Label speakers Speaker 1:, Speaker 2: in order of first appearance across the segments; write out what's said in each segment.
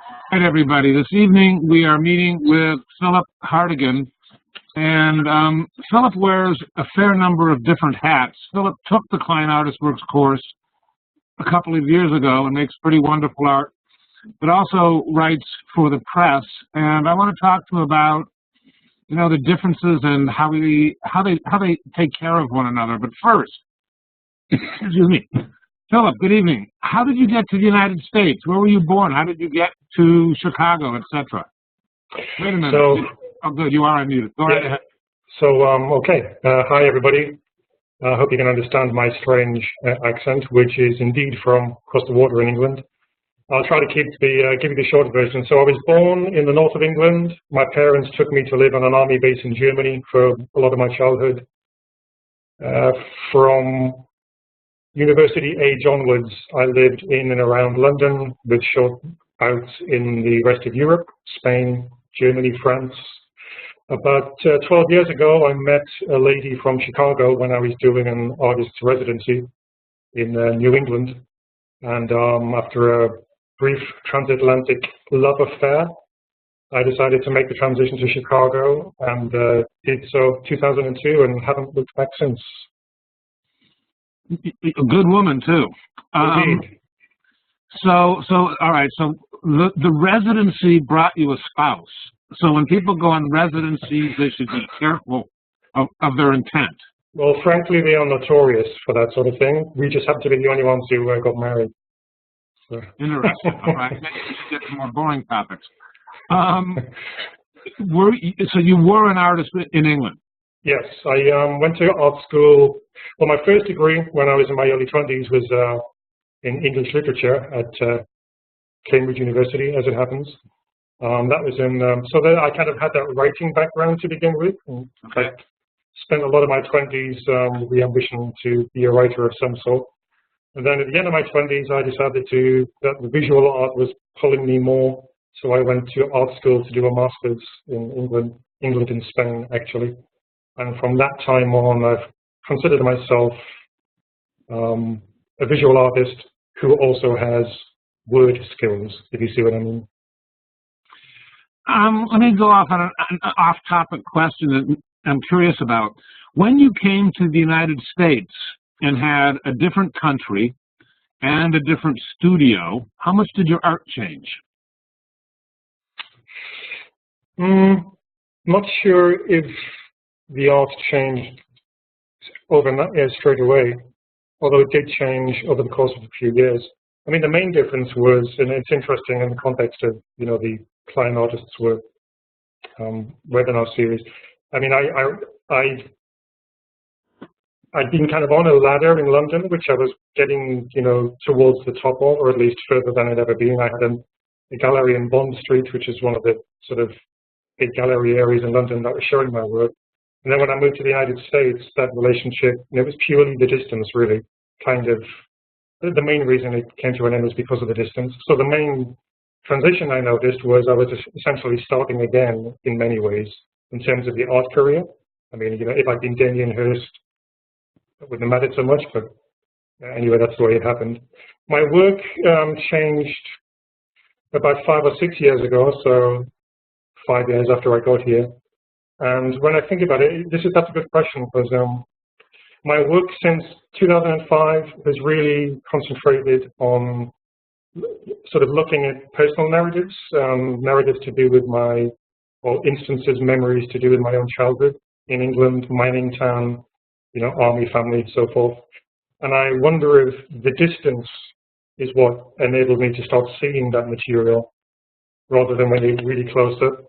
Speaker 1: Hi, everybody. This evening we are meeting with Philip Hartigan, and Philip wears a fair number of different hats. Philip took the Klein-Artist-Works course a couple of years ago and makes pretty wonderful art, but also writes for the press. And I want to talk to him about, the differences and how they take care of one another. But first, excuse me. Philip, good evening. How did you get to the United States? Where were you born? How did you get to Chicago, etc.? Wait a minute. Oh, good. You are unmuted. Go right ahead.
Speaker 2: So, okay. Hi, everybody. I hope you can understand my strange accent, which is indeed from across the water in England. I'll try to give you the short version. So I was born in the north of England. My parents took me to live on an army base in Germany for a lot of my childhood. From university age onwards, I lived in and around London with short outs in the rest of Europe, Spain, Germany, France. About 12 years ago, I met a lady from Chicago when I was doing an artist's residency in New England. And after a brief transatlantic love affair, I decided to make the transition to Chicago and did so 2002 and haven't looked back since.
Speaker 1: A good woman too.
Speaker 2: Indeed.
Speaker 1: So all right. So the residency brought you a spouse. So when people go on residencies, they should be careful of their intent.
Speaker 2: Well, frankly, they are notorious for that sort of thing. We just happen to be the only ones who got married. So.
Speaker 1: Interesting. All right. Maybe we should get to more boring topics. So you were an artist in England?
Speaker 2: Yes, I went to art school. Well, my first degree when I was in my early 20s was in English literature at Cambridge University, as it happens. That was in, so that I kind of had that writing background to begin with. And I spent a lot of my 20s with the ambition to be a writer of some sort. And then at the end of my 20s, I decided that the visual art was pulling me more. So I went to art school to do a master's in England and Spain, actually. And from that time on, I've considered myself a visual artist who also has word skills, if you see what I mean.
Speaker 1: Let me go off on an off-topic question that I'm curious about. When you came to the United States and had a different country and a different studio, how much did your art change?
Speaker 2: Not sure if the art changed overnight, straight away, although it did change over the course of a few years. I mean, the main difference was, and it's interesting in the context of, the Klein-Artist-Works webinar series. I mean, I'd been kind of on a ladder in London, which I was getting, towards the top of, or at least further than I'd ever been. I had a gallery in Bond Street, which is one of the sort of big gallery areas in London that was showing my work. And then when I moved to the United States, that relationship, it was purely the distance, really. Kind of, the main reason it came to an end was because of the distance. So the main transition I noticed was I was essentially starting again in many ways in terms of the art career. I mean, if I'd been Damien Hirst, it wouldn't have mattered so much, but anyway, that's the way it happened. My work changed about 5 or 6 years ago, so 5 years after I got here. And when I think about it, that's a good question, because my work since 2005 has really concentrated on sort of looking at personal narratives, narratives to do with instances, memories to do with my own childhood in England, mining town, army family, so forth. And I wonder if the distance is what enabled me to start seeing that material rather than when you're really close up.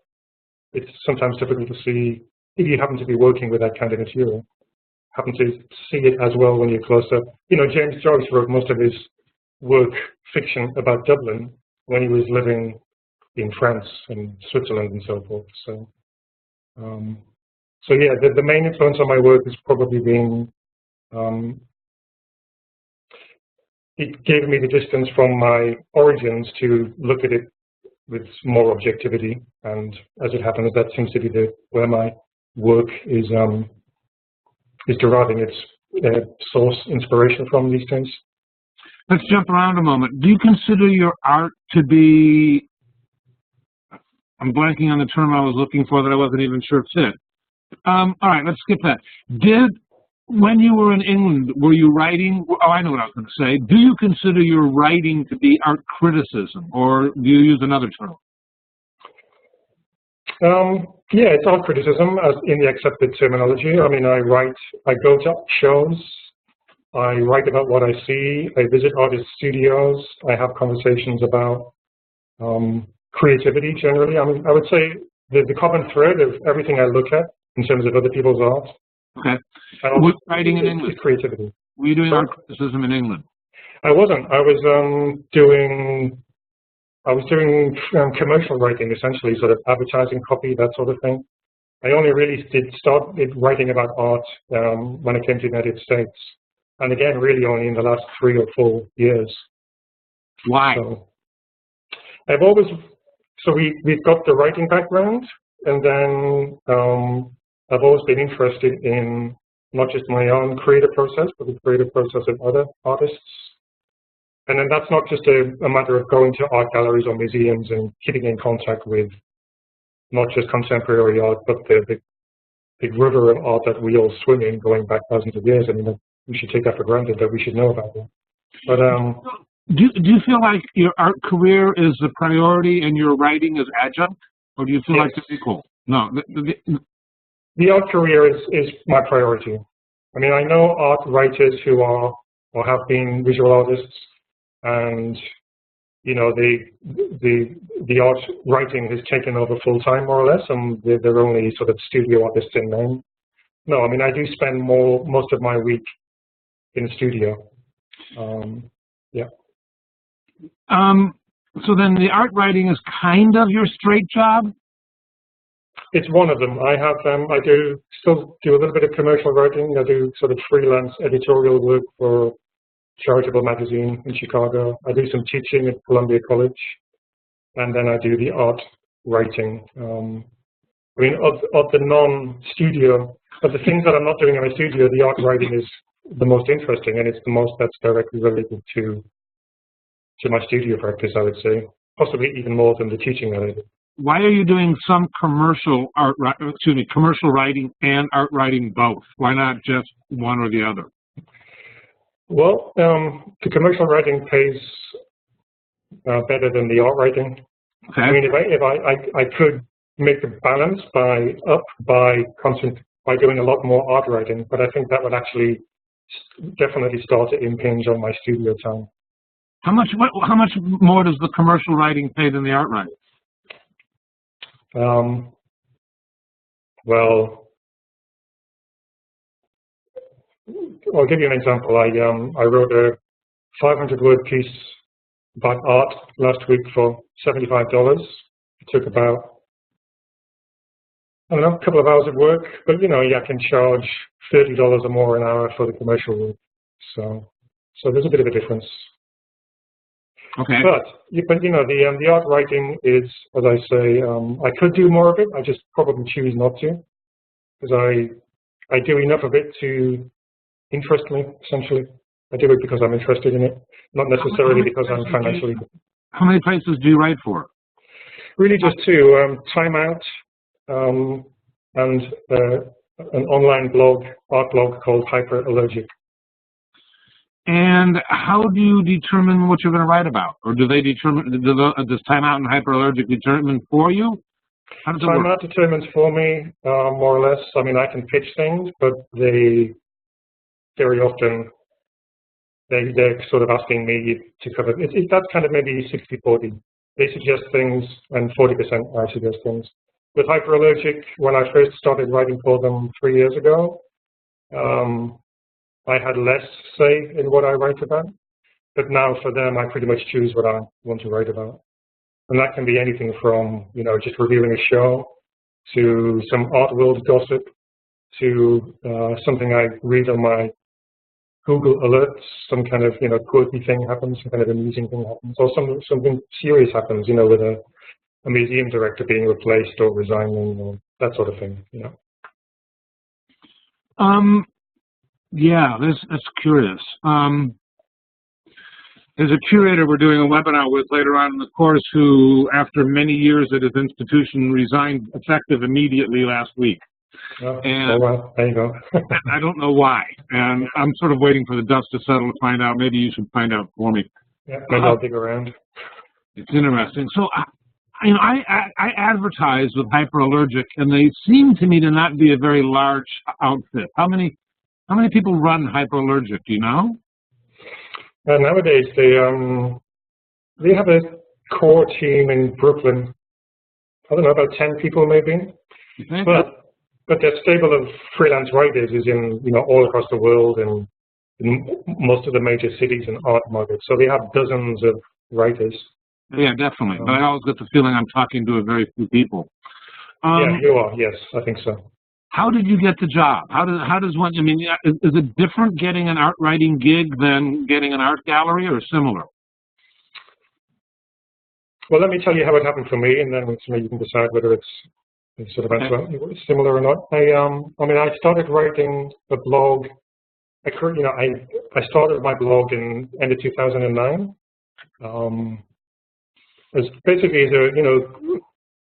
Speaker 2: It's sometimes difficult to see if you happen to be working with that kind of material. Happen to see it as well when you're close up. James Joyce wrote most of his work fiction about Dublin when he was living in France and Switzerland and so forth. So, yeah, the main influence on my work has probably been it gave me the distance from my origins to look at it with more objectivity, and as it happens, that seems to be where my work is deriving its source inspiration from these days.
Speaker 1: Let's jump around a moment. Do you consider your art to be I'm blanking on the term I was looking for that I wasn't even sure fit. All right, let's skip that. When you were in England, were you writing? Oh, I know what I was going to say. Do you consider your writing to be art criticism, or do you use another term?
Speaker 2: Yeah, it's art criticism as in the accepted terminology. I mean, I go to shows, I write about what I see, I visit artist studios, I have conversations about creativity generally. I mean, I would say the common thread of everything I look at in terms of other people's art.
Speaker 1: Okay. Was writing in England?
Speaker 2: Creativity.
Speaker 1: Were you doing art criticism in England?
Speaker 2: I wasn't. I was doing commercial writing, essentially, sort of advertising copy, that sort of thing. I only really did start writing about art when I came to the United States, and again, really only in the last 3 or 4 years.
Speaker 1: Why?
Speaker 2: So we've got the writing background, and then I've always been interested in not just my own creative process, but the creative process of other artists. And then that's not just a matter of going to art galleries or museums and keeping in contact with not just contemporary art, but the big river of art that we all swim in going back thousands of years. I mean, we should take that for granted that we should know about it. But
Speaker 1: do you feel like your art career is the priority and your writing is adjunct, or do you feel like they're equal? No.
Speaker 2: The art career is my priority. I mean, I know art writers who are or have been visual artists, and you know the art writing has taken over full time more or less, and they're only sort of studio artists in name. No, I mean I do spend most of my week in the studio. Yeah.
Speaker 1: So then the art writing is kind of your straight job?
Speaker 2: It's one of them. I still do a little bit of commercial writing. I do sort of freelance editorial work for charitable magazine in Chicago. I do some teaching at Columbia College, and then I do the art writing. I mean, of the non-studio, of the things that I'm not doing in my studio, the art writing is the most interesting, and it's the most that's directly related to my studio practice, I would say, possibly even more than the teaching that I do.
Speaker 1: Why are you doing some commercial writing and art writing both? Why not just one or the other?
Speaker 2: Well, the commercial writing pays better than the art writing.
Speaker 1: Okay.
Speaker 2: I mean, if I could make the balance by doing a lot more art writing, but I think that would actually definitely start to impinge on my studio time.
Speaker 1: How much more does the commercial writing pay than the art writing?
Speaker 2: Well, I'll give you an example. I wrote a 500-word piece about art last week for $75. It took about, I don't know, a couple of hours of work, but you know, I can charge $30 or more an hour for the commercial work. So there's a bit of a difference.
Speaker 1: Okay.
Speaker 2: But you know, the art writing is, as I say, I could do more of it. I just probably choose not to, because I do enough of it to interest me. Essentially, I do it because I'm interested in it, not necessarily because I'm financially.
Speaker 1: How many places do you write for?
Speaker 2: Really, just two: Time-Out and an online blog, art blog called Hyperallergic.
Speaker 1: And how do you determine what you're going to write about? Or do they determine, does Time-Out and Hyperallergic determine for you? How does it work?
Speaker 2: Time-Out determines for me, more or less. I mean, I can pitch things, but they very often, they're sort of asking me to cover it. That's kind of maybe 60-40. They suggest things, and 40% I suggest things. With Hyperallergic, when I first started writing for them 3 years ago, I had less say in what I write about, but now for them, I pretty much choose what I want to write about. And that can be anything from, you know, just reviewing a show, to some art world gossip, to something I read on my Google alerts, some kind of, you know, quirky thing happens, some kind of amusing thing happens, or something serious happens, you know, with a museum director being replaced or resigning, or that sort of thing, you know.
Speaker 1: Yeah, that's curious. There's a curator we're doing a webinar with later on in the course who, after many years at his institution, resigned effective immediately last week. And
Speaker 2: well, there you go.
Speaker 1: I don't know why. And I'm sort of waiting for the dust to settle to find out. Maybe you should find out for me.
Speaker 2: Yeah, maybe I'll dig around.
Speaker 1: It's interesting. So, I advertise with Hyperallergic, and they seem to me to not be a very large outfit. How many people run Hyperallergic? Do you know?
Speaker 2: Nowadays, they have a core team in Brooklyn. I don't know, about 10 people maybe.
Speaker 1: You think?
Speaker 2: But their stable of freelance writers is in all across the world and in most of the major cities and art markets. So they have dozens of writers.
Speaker 1: Yeah, definitely. But I always get the feeling I'm talking to a very few people.
Speaker 2: Yeah, you are. Yes, I think so.
Speaker 1: How did you get the job? How does one? I mean, is it different getting an art writing gig than getting an art gallery, or similar?
Speaker 2: Well, let me tell you how it happened for me, and then you can decide whether it's sort of similar or not. I mean, I started writing a blog. I started my blog in end of 2009. As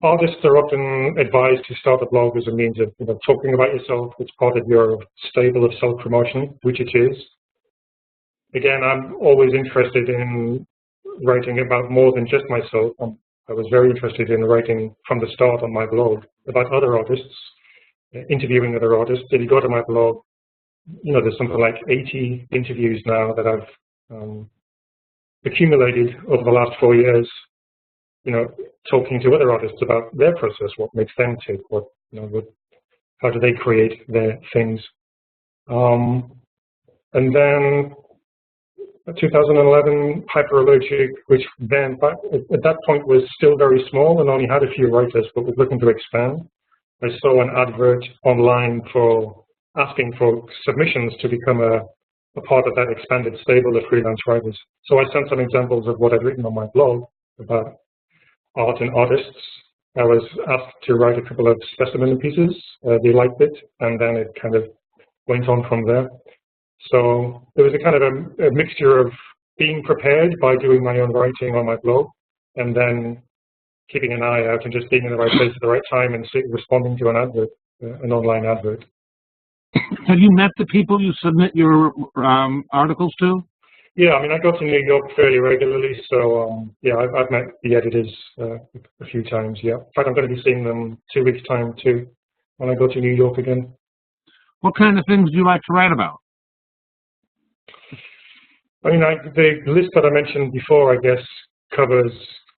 Speaker 2: artists are often advised to start a blog as a means of talking about yourself. It's part of your stable of self-promotion, which it is. Again, I'm always interested in writing about more than just myself. I was very interested in writing from the start on my blog about other artists, interviewing other artists. If you go to my blog, there's something like 80 interviews now that I've accumulated over the last 4 years. Talking to other artists about their process, what makes them tick, how do they create their things. And then 2011, Hyperallergic, which then at that point was still very small and only had a few writers, but was looking to expand. I saw an advert online for asking for submissions to become a part of that expanded stable of freelance writers. So I sent some examples of what I'd written on my blog about art and artists. I was asked to write a couple of specimen pieces. They liked it, and then it kind of went on from there. So there was a kind of a mixture of being prepared by doing my own writing on my blog, and then keeping an eye out and just being in the right place at the right time and responding to an advert, an online advert.
Speaker 1: Have you met the people you submit your articles to?
Speaker 2: Yeah, I mean, I go to New York fairly regularly, so yeah, I've met the editors a few times. Yeah, in fact, I'm going to be seeing them 2 weeks' time too when I go to New York again.
Speaker 1: What kind of things do you like to write about?
Speaker 2: I mean, the list that I mentioned before, I guess, covers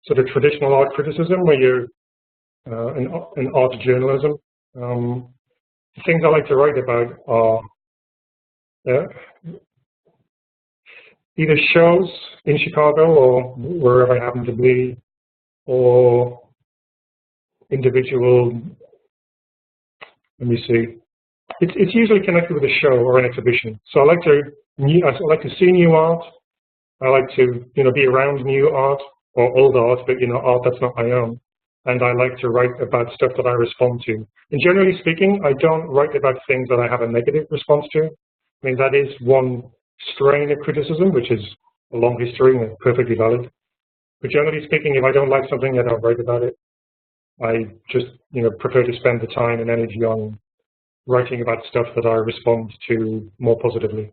Speaker 2: sort of traditional art criticism, where you're in art journalism. The things I like to write about are either shows in Chicago or wherever I happen to be, or individual. Let me see. It's usually connected with a show or an exhibition. So I like to see new art. I like to be around new art or old art, but art that's not my own. And I like to write about stuff that I respond to. And generally speaking, I don't write about things that I have a negative response to. I mean, that is one strain of criticism, which is a long history and perfectly valid. But generally speaking, if I don't like something, I don't write about it. I just prefer to spend the time and energy on writing about stuff that I respond to more positively.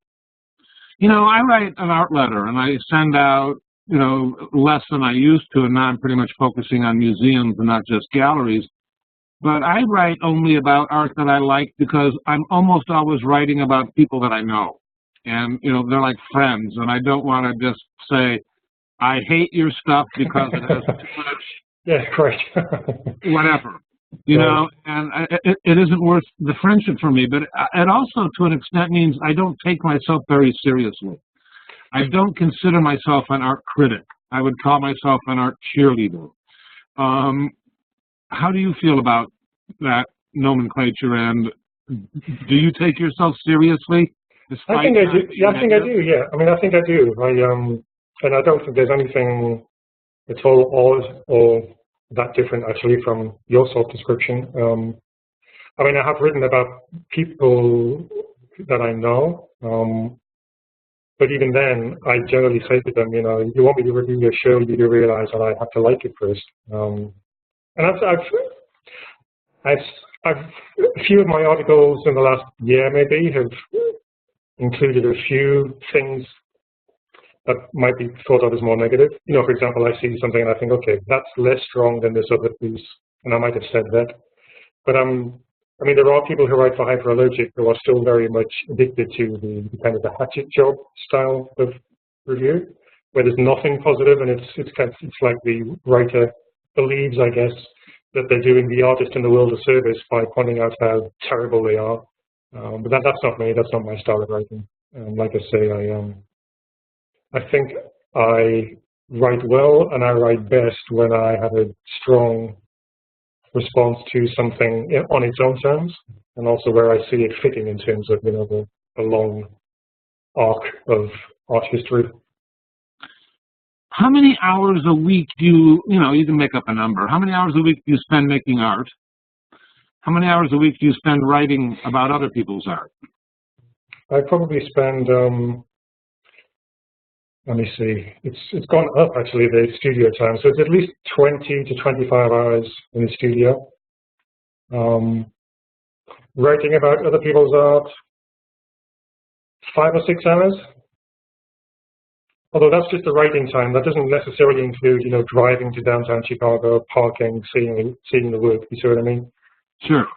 Speaker 1: I write an art letter and I send out less than I used to, and now I'm pretty much focusing on museums and not just galleries. But I write only about art that I like because I'm almost always writing about people that I know. And, they're like friends, and I don't want to just say, I hate your stuff because it has too much.
Speaker 2: Yeah, correct.
Speaker 1: Whatever, and it isn't worth the friendship for me. But it also, to an extent, means I don't take myself very seriously. I don't consider myself an art critic. I would call myself an art cheerleader. How do you feel about that nomenclature, and do you take yourself seriously?
Speaker 2: I think I do. Yeah, I think I do. Yeah, I mean, I think I do. And I don't think there's anything at all or that different actually from your self-description. I mean, I have written about people that I know. But even then, I generally say to them, you know, you want me to review your show, you do realize that I have to like it first. And a few of my articles in the last year maybe have included a few things that might be thought of as more negative. You know, for example, I see something and I think, okay, that's less strong than this other piece, and I might have said that. But I mean, there are people who write for Hyperallergic who are still very much addicted to the kind of the hatchet job style of review, where there's nothing positive, and it's like the writer believes, I guess, that they're doing the artist in the world a service by pointing out how terrible they are. But that's not me. That's not my style of writing. Like I say, I think I write well and I write best when I have a strong response to something on its own terms, and also where I see it fitting in terms of, you know, the long arc of art history.
Speaker 1: How many hours a week do you can make up a number. How many hours a week do you spend making art? How many hours a week do you spend writing about other people's art?
Speaker 2: I probably spend, let me see, it's gone up actually, the studio time. So it's at least 20 to 25 hours in the studio. Writing about other people's art, 5 or 6 hours. Although that's just the writing time. That doesn't necessarily include, you know, driving to downtown Chicago, parking, seeing the work. You see what I mean?
Speaker 1: Sure.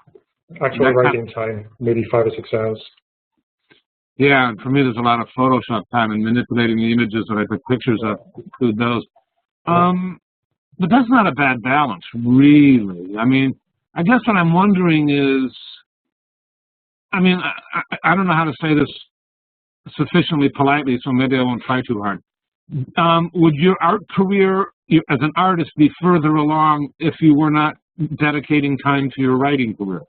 Speaker 2: Actual writing time, maybe 5 or 6 hours.
Speaker 1: Yeah, for me, there's a lot of Photoshop time and manipulating the images that I took pictures of, include those. But that's not a bad balance, really. I mean, I guess what I'm wondering is, I mean, I don't know how to say this sufficiently politely, so maybe I won't try too hard. Would your art career as an artist be further along if you were not dedicating time to your writing career?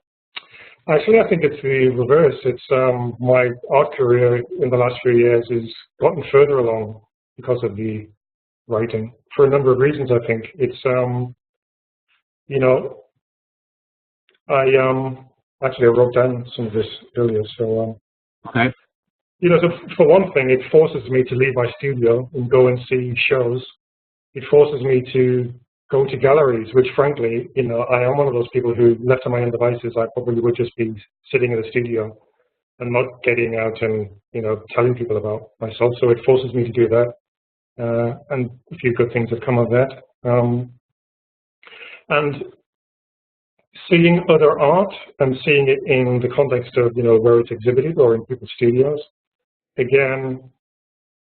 Speaker 2: Actually, I think it's the reverse. It's my art career in the last few years has gotten further along because of the writing, for a number of reasons. I think it's, you know, actually I wrote down some of this earlier. So,
Speaker 1: okay.
Speaker 2: You know, so for one thing, it forces me to leave my studio and go and see shows. It forces me to go to galleries, which frankly, you know, I am one of those people who, left to my own devices, I probably would just be sitting in the studio and not getting out and, you know, telling people about myself. So it forces me to do that. And a few good things have come of that. And seeing other art and seeing it in the context of, you know, where it's exhibited or in people's studios, again,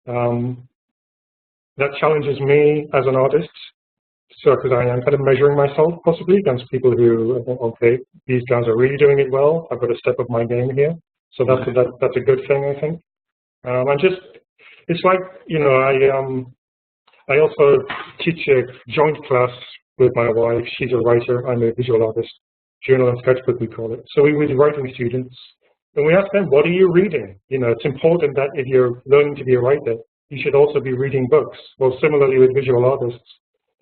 Speaker 2: that challenges me as an artist. So, because I am kind of measuring myself possibly against people who, okay, these guys are really doing it well. I've got to step up my game here. So that's a good thing, I think. And just, it's like, you know, I also teach a joint class with my wife. She's a writer. I'm a visual artist. Journal and sketchbook, we call it. So we were writing students, and we ask them, what are you reading? You know, it's important that if you're learning to be a writer, you should also be reading books. Well, similarly with visual artists,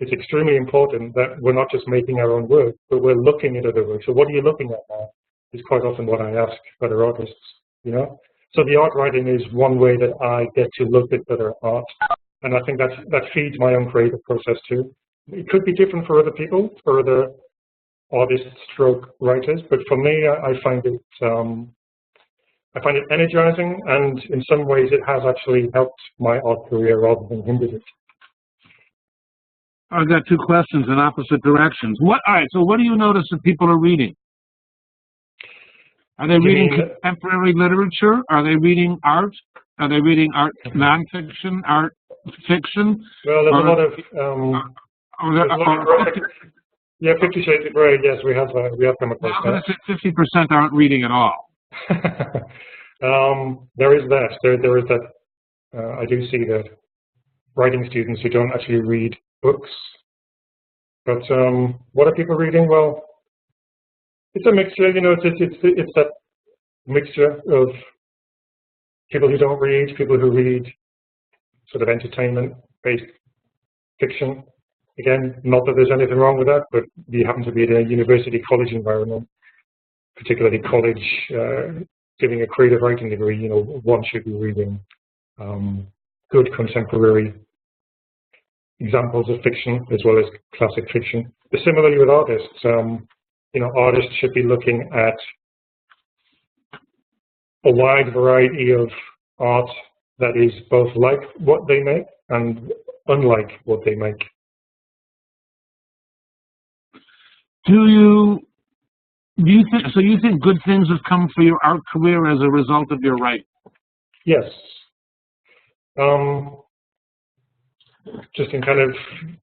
Speaker 2: it's extremely important that we're not just making our own work, but we're looking at other work. So what are you looking at now is quite often what I ask other artists, you know? So the art writing is one way that I get to look at other art. And I think that feeds my own creative process too. It could be different for other people, for other artists stroke writers, but for me, I find it energizing, and in some ways it has actually helped my art career rather than hindered it.
Speaker 1: I've got two questions in opposite directions. All right, so what do you notice that people are reading? Are they reading contemporary literature? Are they reading art? Are they reading art nonfiction, art fiction?
Speaker 2: Well, there's a lot of yeah, 50 Shades of Grey. Yes, we have come across that.
Speaker 1: 50% aren't reading at all.
Speaker 2: There is that. There is that. I do see that writing students who don't actually read books. But what are people reading? Well, it's a mixture. You know, it's that mixture of people who don't read, people who read sort of entertainment-based fiction. Again, not that there's anything wrong with that, but you happen to be in a university college environment, particularly college, giving a creative writing degree, you know, one should be reading good contemporary examples of fiction as well as classic fiction. But similarly with artists, artists should be looking at a wide variety of art that is both like what they make and unlike what they make.
Speaker 1: Do you think so? You think good things have come for your art career as a result of your writing?
Speaker 2: Yes. Just in kind of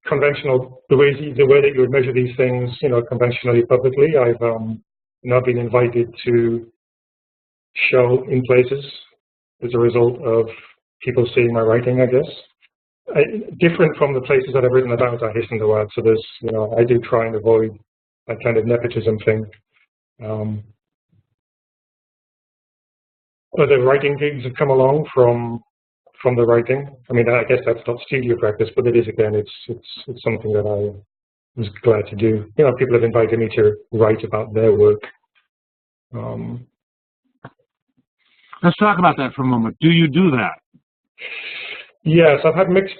Speaker 2: conventional the way that you would measure these things, conventionally publicly. I've not been invited to show in places as a result of people seeing my writing, I guess. Different from the places that I've written about, I hasten to add. So there's, I do try and avoid that kind of nepotism thing. Other writing gigs have come along from the writing. I mean, I guess that's not studio practice, but it is, again, it's something that I was glad to do. People have invited me to write about their work.
Speaker 1: Let's talk about that for a moment. Do you do that?
Speaker 2: Yes, I've had mixed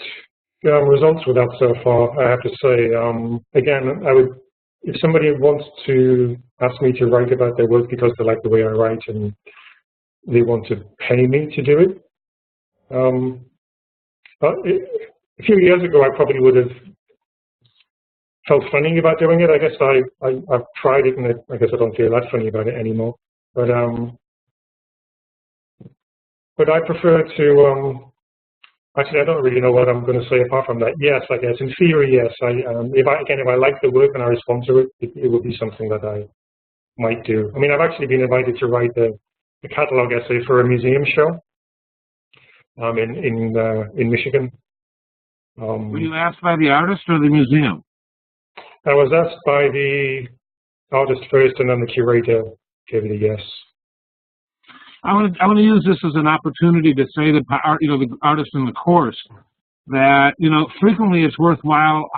Speaker 2: results with that so far, I have to say. Again, if somebody wants to ask me to write about their work because they like the way I write and they want to pay me to do it, a few years ago I probably would have felt funny about doing it. I guess I've tried it, and I guess I don't feel that funny about it anymore. But I prefer to. Actually, I don't really know what I'm going to say apart from that. Yes, I guess in theory, yes. If I like the work and I respond to it, it would be something that I might do. I mean, I've actually been invited to write a catalogue essay for a museum show in Michigan.
Speaker 1: Were you asked by the artist or the museum?
Speaker 2: I was asked by the artist first, and then the curator gave it a yes.
Speaker 1: I want to use this as an opportunity to say that the artists in the course that frequently it's worthwhile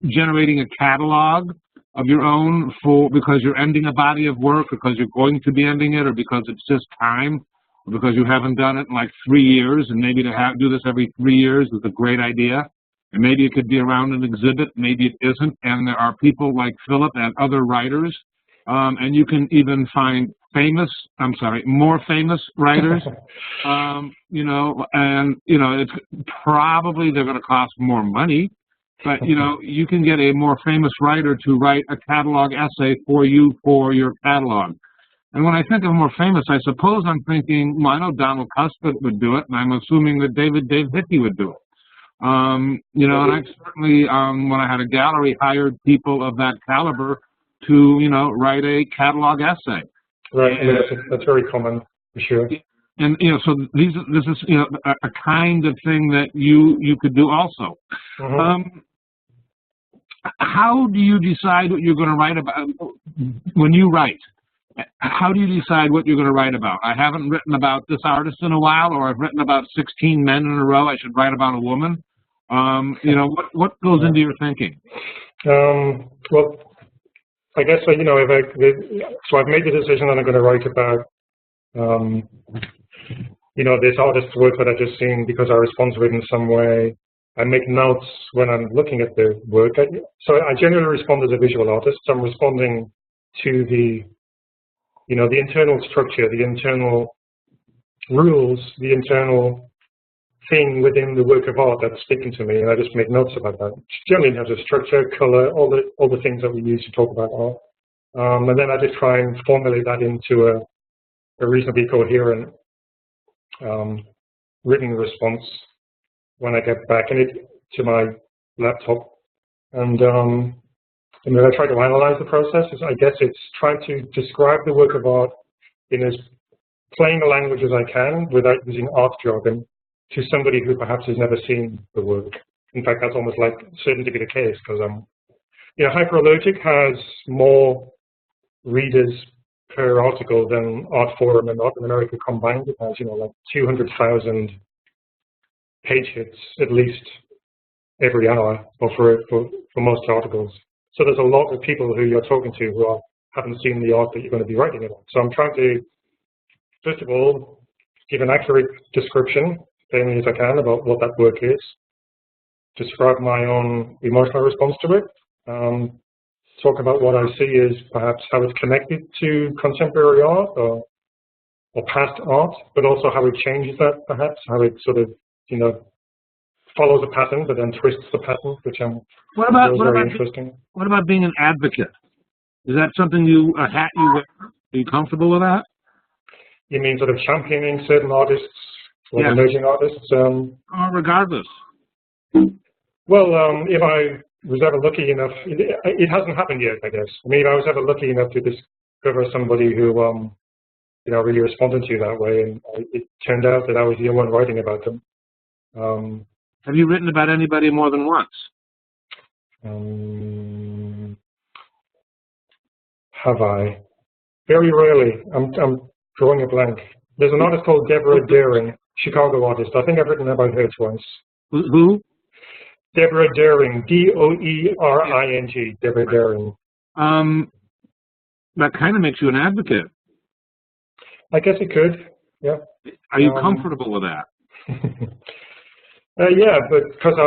Speaker 1: generating a catalog of your own because you're ending a body of work, because you're going to be ending it, or because it's just time, or because you haven't done it in like 3 years, and maybe to do this every 3 years is a great idea. And maybe it could be around an exhibit, maybe it isn't. And there are people like Philip and other writers, and you can even find more famous writers, it's probably they're going to cost more money, but, you can get a more famous writer to write a catalog essay for you for your catalog. And when I think of more famous, I suppose I'm thinking, well, I know Donald Cuthbert would do it, and I'm assuming that Dave Hickey would do it. And I certainly, when I had a gallery, hired people of that caliber to, write a catalog essay.
Speaker 2: Right, and that's very common, for sure.
Speaker 1: And so this is a kind of thing that you could do also. Mm-hmm. How do you decide what you're going to write about when you write? How do you decide what you're going to write about? I haven't written about this artist in a while, or I've written about 16 men in a row. I should write about a woman. What goes into your thinking?
Speaker 2: Well, I guess so I've made the decision that I'm going to write about this artist's work that I've just seen because I respond to it in some way. I make notes when I'm looking at the work. So I generally respond as a visual artist. So I'm responding to the internal structure, the internal rules, the internal thing within the work of art that's speaking to me, and I just make notes about that. Generally in terms of structure, color, all the things that we use to talk about art. And then I just try and formulate that into a reasonably coherent written response when I get back to my laptop. And then I try to analyze the process. I guess it's trying to describe the work of art in as plain a language as I can without using art jargon to somebody who perhaps has never seen the work. In fact, that's almost like certain to be the case because Hyperallergic has more readers per article than Art Forum and Art in America combined. It has, like 200,000 page hits at least every hour, or for most articles. So there's a lot of people who you're talking to who haven't seen the art that you're going to be writing about. So I'm trying to, first of all, give an accurate description plainly as I can about what that work is, describe my own emotional response to it, talk about what I see as perhaps how it's connected to contemporary art or past art, but also how it changes that, perhaps, how it sort of, follows a pattern, but then twists the pattern, which feels very interesting.
Speaker 1: What about being an advocate? Is that something a hat you wear? Are you comfortable with that?
Speaker 2: You mean sort of championing certain artists, like emerging artists?
Speaker 1: Regardless.
Speaker 2: Well, if I was ever lucky enough, it hasn't happened yet, I guess. I mean, if I was ever lucky enough to discover somebody who, really responded to you that way, and it turned out that I was the one writing about them.
Speaker 1: Have you written about anybody more than once?
Speaker 2: Have I? Very rarely. I'm drawing a blank. There's an artist called Deborah Daring, Chicago artist. I think I've written about her twice.
Speaker 1: Who?
Speaker 2: Deborah Daring, D-O-E-R-I-N-G, Deborah Daring.
Speaker 1: That kind of makes you an advocate.
Speaker 2: I guess it could, yeah.
Speaker 1: Are you comfortable with that?
Speaker 2: Yeah, but because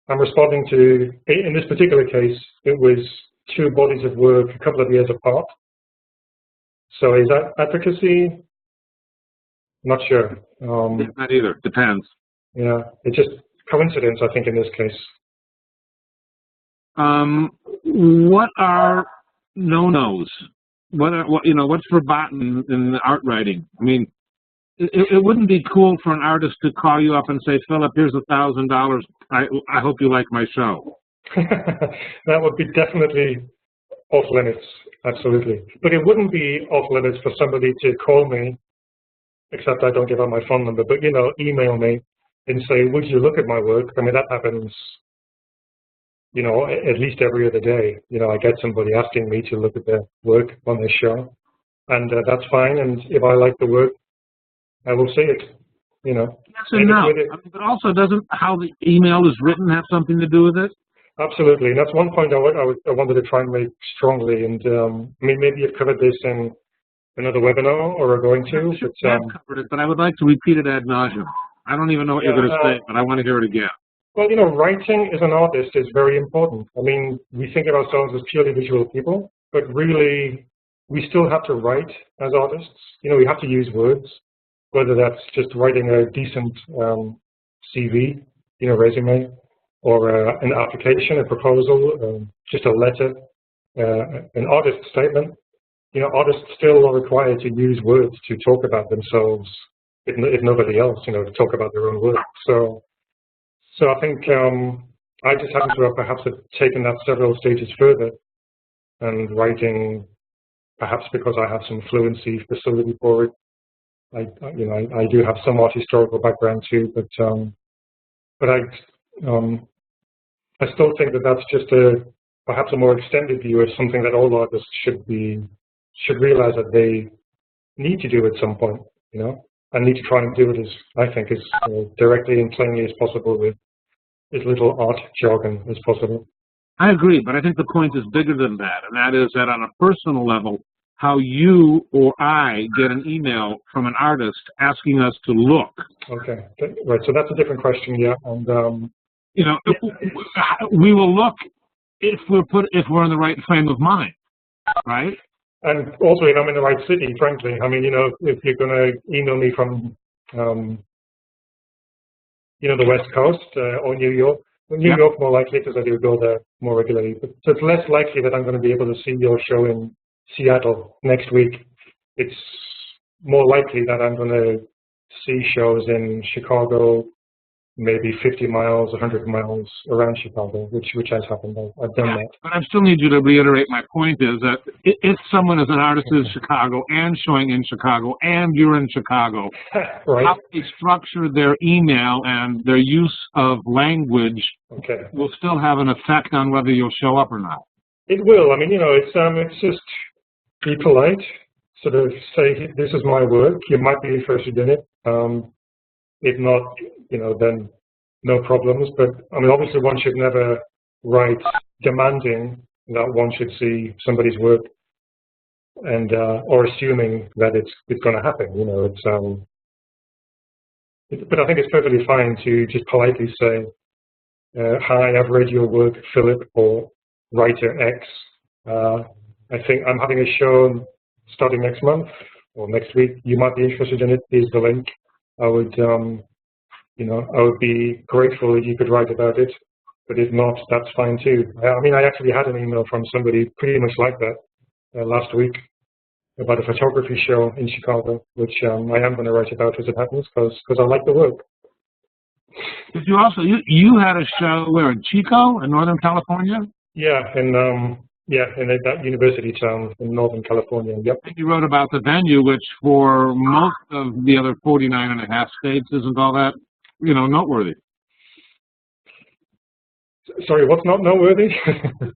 Speaker 2: I'm responding to, in this particular case, it was two bodies of work a couple of years apart. So is that advocacy? Not sure.
Speaker 1: Not either. Depends.
Speaker 2: Yeah, it's just coincidence, I think, in this case.
Speaker 1: What are no-nos? What's forgotten in the art writing? I mean, it wouldn't be cool for an artist to call you up and say, Philip, here's $1,000. I hope you like my show.
Speaker 2: That would be definitely off limits, absolutely. But it wouldn't be off limits for somebody to call me, except I don't give out my phone number, but, email me and say, would you look at my work? I mean, that happens, at least every other day. I get somebody asking me to look at their work on this show, and that's fine. And if I like the work, I will see it, Yes
Speaker 1: and no. But also, doesn't how the email is written have something to do with it?
Speaker 2: Absolutely. And that's one point I wanted to try and make strongly. And maybe you've covered this in another webinar or are going to.
Speaker 1: I've covered it, but I would like to repeat it ad nauseum. I don't even know what you're going to say, but I want to hear it again.
Speaker 2: Well, writing as an artist is very important. I mean, we think of ourselves as purely visual people, but really, we still have to write as artists. We have to use words, whether that's just writing a decent CV, resume, or an application, a proposal, just a letter, an artist statement. Artists still are required to use words to talk about themselves, if nobody else, to talk about their own work. So I think I just happen to have perhaps taken that several stages further, and writing, perhaps because I have some fluency facility for it. I do have some art historical background too, but I still think that that's just perhaps a more extended view of something that all artists should realize that they need to do at some point, and need to try and do it as directly and plainly as possible with as little art jargon as possible.
Speaker 1: I agree, but I think the point is bigger than that, and that is that on a personal level, how you or I get an email from an artist asking us to look.
Speaker 2: Okay, right. So that's a different question, yeah. And
Speaker 1: we will look if we're in the right frame of mind, right?
Speaker 2: And also, if I'm in the right city, frankly. I mean, if you're going to email me from, the West Coast or New York. New York more likely because I do go there more regularly. But so it's less likely that I'm going to be able to see your show in Seattle next week. It's more likely that I'm going to see shows in Chicago, maybe 50 miles, 100 miles around Chicago, which has happened. I've done that.
Speaker 1: But I still need you to reiterate my point is that if someone is an artist in Chicago and showing in Chicago and you're in Chicago,
Speaker 2: right,
Speaker 1: how they structure their email and their use of language will still have an effect on whether you'll show up or not.
Speaker 2: It will. I mean, it's just be polite, sort of say, this is my work. You might be interested in it. If not, then no problems. But I mean, obviously, one should never write demanding that one should see somebody's work, and or assuming that it's going to happen. But I think it's perfectly fine to just politely say, hi, I've read your work, Philip, or writer X. I think I'm having a show starting next month or next week. You might be interested in it. Here's the link. I would, I would be grateful if you could write about it. But if not, that's fine too. I mean, I actually had an email from somebody pretty much like that last week about a photography show in Chicago, which I am going to write about as it happens because I like the work.
Speaker 1: Did you also you had a show where in Chico in Northern California?
Speaker 2: Yeah, in that university town in Northern California. Yep.
Speaker 1: You wrote about the venue, which for most of the other 49 and a half states isn't all that, noteworthy.
Speaker 2: Sorry, what's not noteworthy?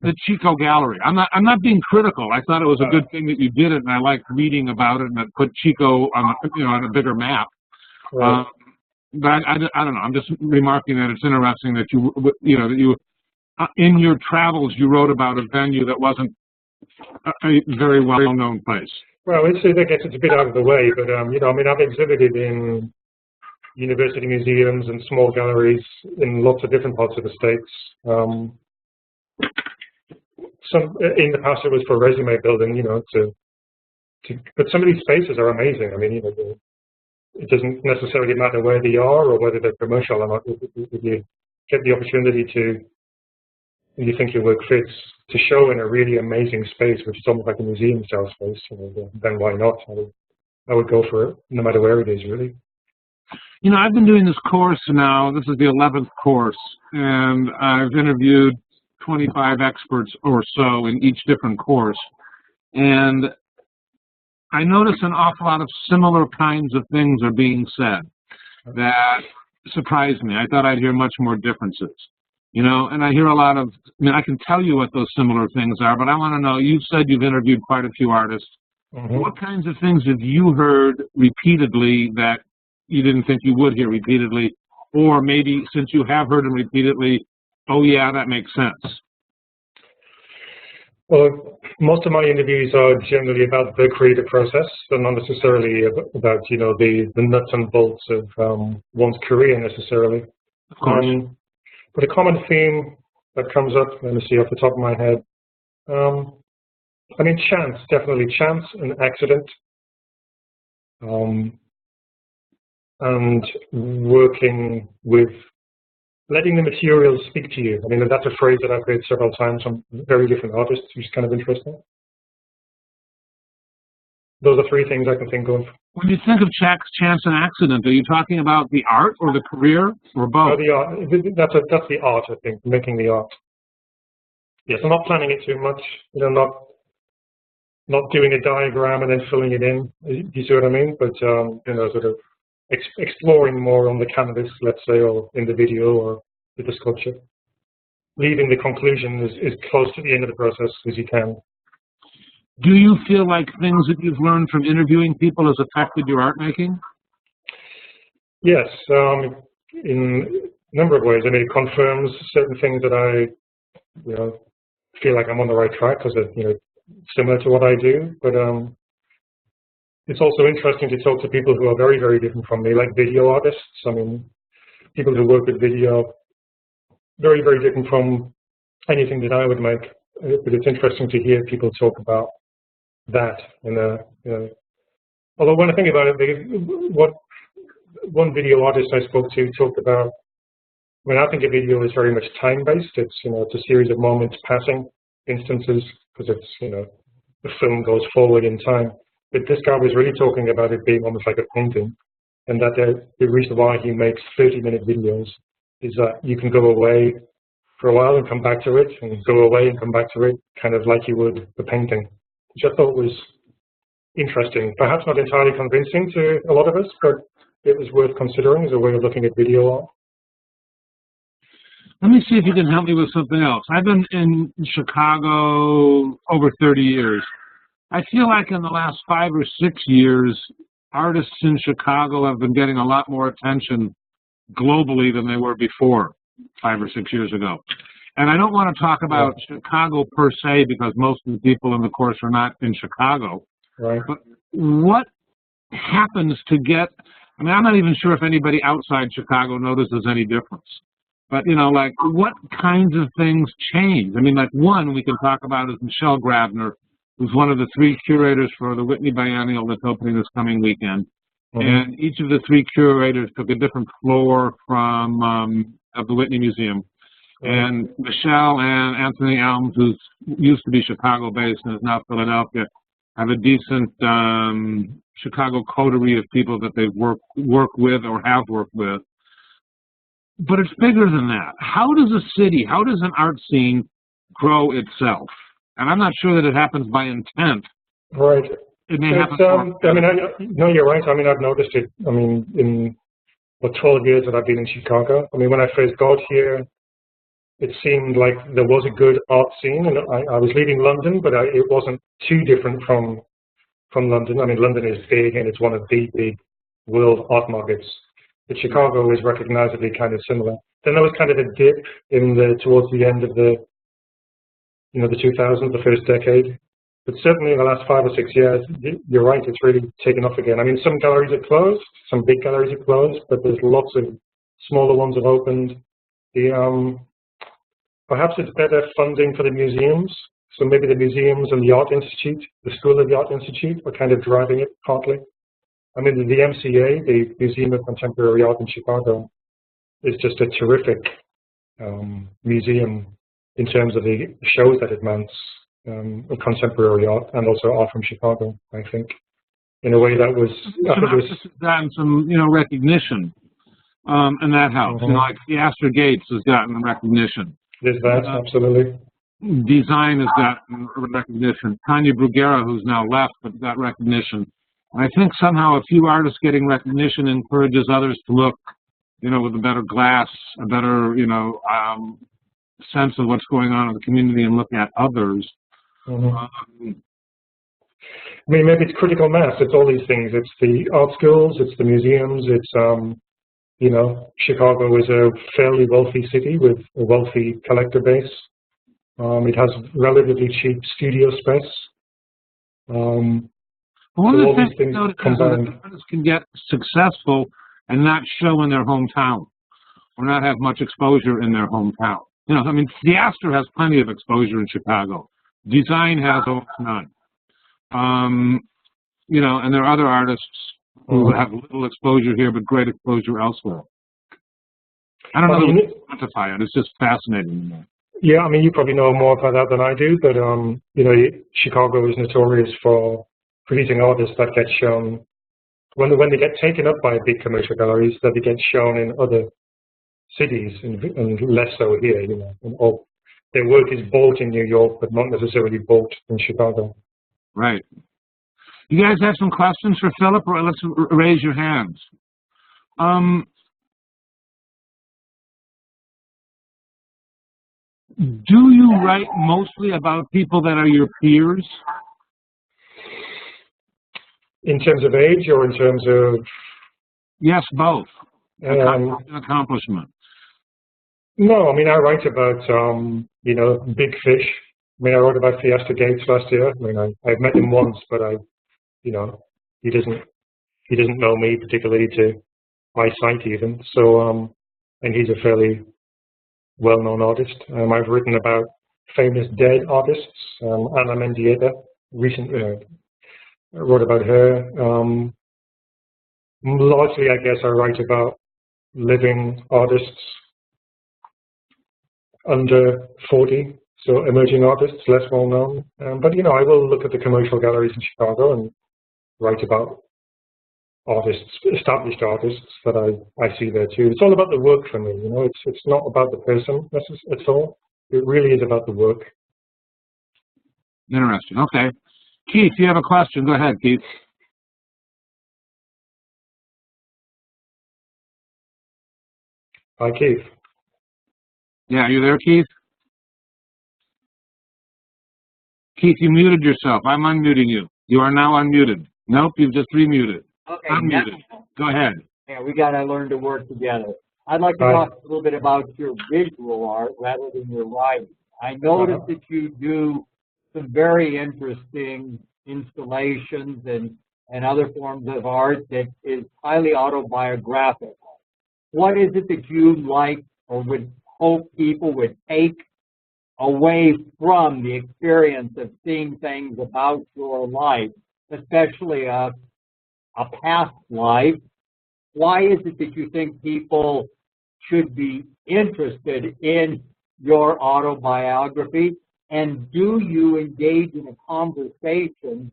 Speaker 1: The Chico Gallery. I'm not being critical. I thought it was a good thing that you did it, and I liked reading about it, and it put Chico on on a bigger map.
Speaker 2: Right.
Speaker 1: But I don't know. I'm just remarking that it's interesting that you in your travels you wrote about a venue that wasn't a very well-known place.
Speaker 2: Well, I guess it's a bit out of the way, but I've exhibited in university museums and small galleries in lots of different parts of the States. Some in the past it was for resume building, but some of these spaces are amazing. I mean, it doesn't necessarily matter where they are or whether they're commercial or not. If you get the opportunity to, and you think your work fits, to show in a really amazing space, which is almost like a museum style space, then why not? I would go for it, no matter where it is, really.
Speaker 1: I've been doing this course now. This is the 11th course, and I've interviewed 25 experts or so in each different course. And I notice an awful lot of similar kinds of things are being said that surprised me. I thought I'd hear much more differences, and I hear a lot of, I can tell you what those similar things are, but I want to know, you've said you've interviewed quite a few artists. Mm-hmm. What kinds of things have you heard repeatedly that you didn't think you would hear repeatedly, or maybe since you have heard them repeatedly, oh yeah, that makes sense?
Speaker 2: Well, most of my interviews are generally about the creative process, and not necessarily about the nuts and bolts of one's career necessarily.
Speaker 1: Of course.
Speaker 2: But a common theme that comes up, let me see off the top of my head. Chance, definitely chance and accident. And working with, letting the materials speak to you. That's a phrase that I've heard several times from very different artists, which is kind of interesting. Those are three things I can think of.
Speaker 1: When you think of chance and accident, are you talking about the art or the career or both?
Speaker 2: The art. That's the art, I think, making the art. Yes, I'm not planning it too much. Not doing a diagram and then filling it in. Do you see what I mean? But sort of exploring more on the canvas, let's say, or in the video or with the sculpture. Leaving the conclusion as close to the end of the process as you can.
Speaker 1: Do you feel like things that you've learned from interviewing people has affected your art making?
Speaker 2: Yes, in a number of ways. It confirms certain things that I, feel like I'm on the right track because it's, similar to what I do. But it's also interesting to talk to people who are very, very different from me, like video artists. People who work with video, very, very different from anything that I would make. But it's interesting to hear people talk about that. And although when I think about it, what one video artist I spoke to talked about, I think a video is very much time-based. It's it's a series of moments passing, instances, because it's the film goes forward in time. But this guy was really talking about it being almost like a painting, and that the reason why he makes 30-minute videos is that you can go away for a while and come back to it, and go away and come back to it, kind of like you would the painting, which I thought was interesting. Perhaps not entirely convincing to a lot of us, but it was worth considering as a way of looking at video art.
Speaker 1: Let me see if you can help me with something else. I've been in Chicago over 30 years. I feel like in the last 5 or 6 years, artists in Chicago have been getting a lot more attention globally than they were before 5 or 6 years ago. And I don't want to talk about Chicago per se, because most of the people in the course are not in Chicago.
Speaker 2: Right.
Speaker 1: But what happens to get I mean, I'm not even sure if anybody outside Chicago notices any difference. But, you know, like, what kinds of things change? I mean, like, one we can talk about is Michelle Grabner, who's one of the 3 curators for the Whitney Biennial that's opening this coming weekend. Mm-hmm. And each of the 3 curators took a different floor from of the Whitney Museum. And Michelle and Anthony Elms, who used to be Chicago-based and is now Philadelphia, have a decent Chicago coterie of people that they work with or have worked with. But it's bigger than that. How does a city, how does an art scene grow itself? And I'm not sure that it happens by intent.
Speaker 2: Right.
Speaker 1: It may happen.
Speaker 2: I mean, no, you're right. I mean, I've noticed it. I mean, in the 12 years that I've been in Chicago. I mean, when I first got here, it seemed like there was a good art scene, and I was leaving London, but it wasn't too different from London. I mean, London is big, and it's one of the big world art markets. But Chicago is recognizably kind of similar. Then there was kind of a dip towards the end of the 2000s, the first decade. But certainly in the last 5 or 6 years, you're right, it's really taken off again. I mean, some galleries are closed, some big galleries are closed, but there's lots of smaller ones have opened. Perhaps it's better funding for the museums. So maybe the museums and the Art Institute, the School of the Art Institute, are kind of driving it partly. I mean, the MCA, the Museum of Contemporary Art in Chicago, is just a terrific museum in terms of the shows that it mounts of contemporary art and also art from Chicago, I think, in a way that was...
Speaker 1: It's gotten some, recognition in that house.
Speaker 2: Mm-hmm.
Speaker 1: Like Finestra Gates has gotten recognition.
Speaker 2: There's that, absolutely.
Speaker 1: Design has gotten recognition. Tanya Bruguera, who's now left, but got recognition. And I think somehow a few artists getting recognition encourages others to look, with a better glass, a better, sense of what's going on in the community and look at others.
Speaker 2: Mm-hmm. I mean, maybe it's critical mass. It's all these things. It's the art schools, it's the museums, it's, Chicago is a fairly wealthy city with a wealthy collector base. It has relatively cheap studio space.
Speaker 1: One of the things that artists can get successful and not show in their hometown or not have much exposure in their hometown. I mean, Finestra has plenty of exposure in Chicago. Design has almost none. And there are other artists who have little exposure here but great exposure elsewhere. I don't know how to quantify it. It's just fascinating to me.
Speaker 2: Yeah, I mean, you probably know more about that than I do, but, Chicago is notorious for producing artists that get shown, when they get taken up by big commercial galleries, that they get shown in other cities and less so here, Or their work is bought in New York, but not necessarily bought in Chicago.
Speaker 1: Right. You guys have some questions for Philip, or let's raise your hands. Do you write mostly about people that are your peers? In
Speaker 2: terms of age or in terms of?
Speaker 1: Yes, both. Accomplishment.
Speaker 2: No, I mean, I write about, big fish. I mean, I wrote about Finestra Gates last year. I mean, I've met him once, but he doesn't know me particularly to my sight even. So, and he's a fairly well-known artist. I've written about famous dead artists. Ana Mendieta, recently, I wrote about her. Largely, I guess, I write about living artists under 40, so emerging artists, less well-known. But, I will look at the commercial galleries in Chicago and write about artists, established artists that I see there too. It's all about the work for me, It's not about the person at all. It really is about the work.
Speaker 1: Interesting. Okay. Keith, you have a question. Go ahead, Keith.
Speaker 2: Hi, Keith.
Speaker 1: Yeah, are you there, Keith? Keith, you muted yourself. I'm unmuting you. You are now unmuted. Nope, you've just remuted.
Speaker 3: Okay.
Speaker 1: Unmuted. Go ahead.
Speaker 3: Yeah, we got to learn to work together. I'd like to talk a little bit about your visual art rather than your writing. I noticed that you do some very interesting installations and and other forms of art that is highly autobiographical. What is it that you like or would hope people would take away from the experience of seeing things about your life, especially a past life? Why is it that you think people should be interested in your autobiography? And do you engage in a conversation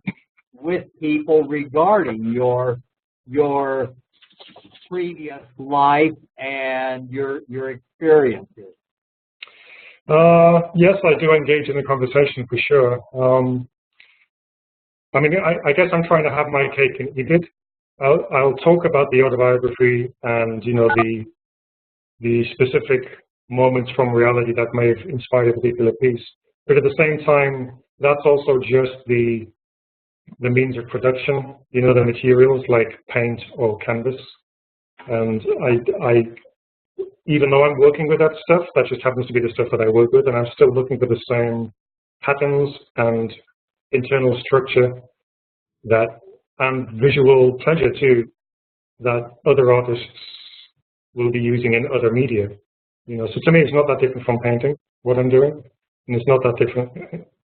Speaker 3: with people regarding your previous life and your experiences?
Speaker 2: Yes, I do engage in the conversation for sure. I mean, I guess I'm trying to have my cake and eat it. I'll talk about the autobiography and, you know, the specific moments from reality that may have inspired a particular piece. But at the same time, that's also just the means of production, you know, the materials like paint or canvas. And I even though I'm working with that stuff, that just happens to be the stuff that I work with, and I'm still looking for the same patterns and internal structure that, and visual pleasure too, that other artists will be using in other media. You know, so to me, it's not that different from painting, what I'm doing, and it's not that different.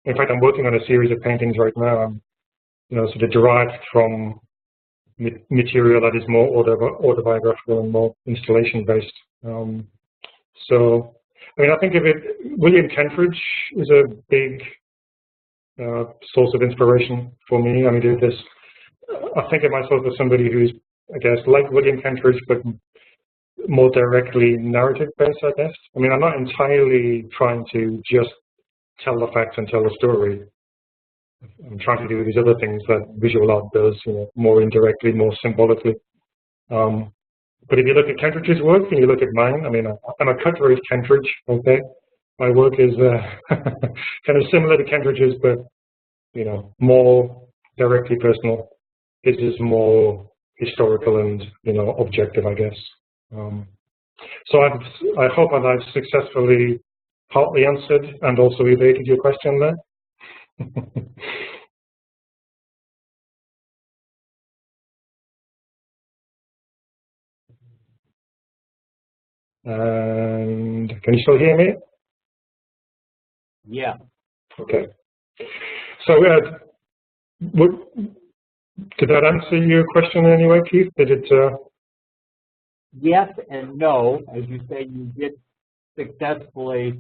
Speaker 2: In fact, I'm working on a series of paintings right now, you know, sort of derived from material that is more autobiographical and more installation-based. So, I mean, I think of it, William Kentridge is a big source of inspiration for me. I mean, I think of myself as somebody who's, I guess, like William Kentridge, but more directly narrative-based, I guess. I mean, I'm not entirely trying to just tell the facts and tell the story. I'm trying to do these other things that visual art does, you know, more indirectly, more symbolically. But if you look at Kentridge's work and you look at mine, I mean, I'm a cut-rate Kentridge, okay? My work is kind of similar to Kentridge's, but, you know, more directly personal. This is more historical and, you know, objective, I guess. So I hope that I've successfully partly answered and also evaded your question there. And can you still hear me?
Speaker 3: Yeah.
Speaker 2: Okay. So, did that answer your question in any way, Keith? Did it?
Speaker 3: Yes and no. As you say, you did successfully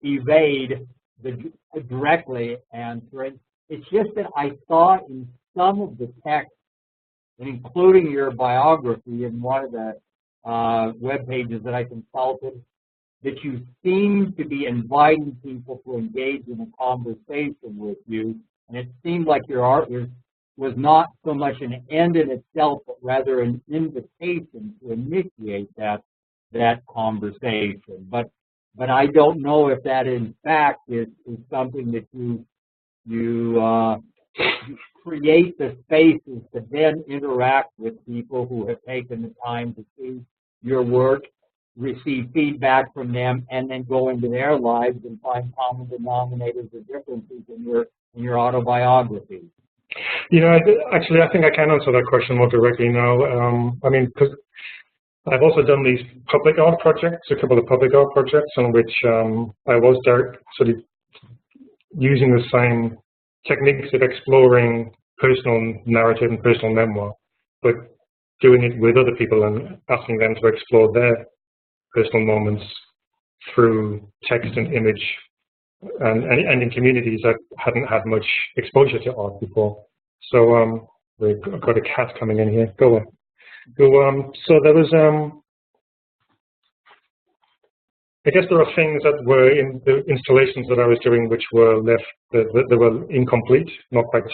Speaker 3: evade the directly answering. It's just that I saw in some of the text, including your biography in one of the web pages that I consulted, that you seem to be inviting people to engage in a conversation with you, and it seemed like your art was not so much an end in itself, but rather an invitation to initiate that conversation. But I don't know if that in fact is something that you create the spaces to then interact with people who have taken the time to see your work, receive feedback from them, and then go into their lives and find common denominators or differences in your autobiography.
Speaker 2: You know, actually, I think I can answer that question more directly now. I mean, because I've also done these public art projects, a couple of public art projects, on which I was sort of using the same techniques of exploring personal narrative and personal memoir, but doing it with other people and asking them to explore their personal moments through text and image, and in communities that hadn't had much exposure to art before. So we've got a cat coming in here. Go on. So there was, I guess there are things that were in the installations that I was doing which were left, that were incomplete, not quite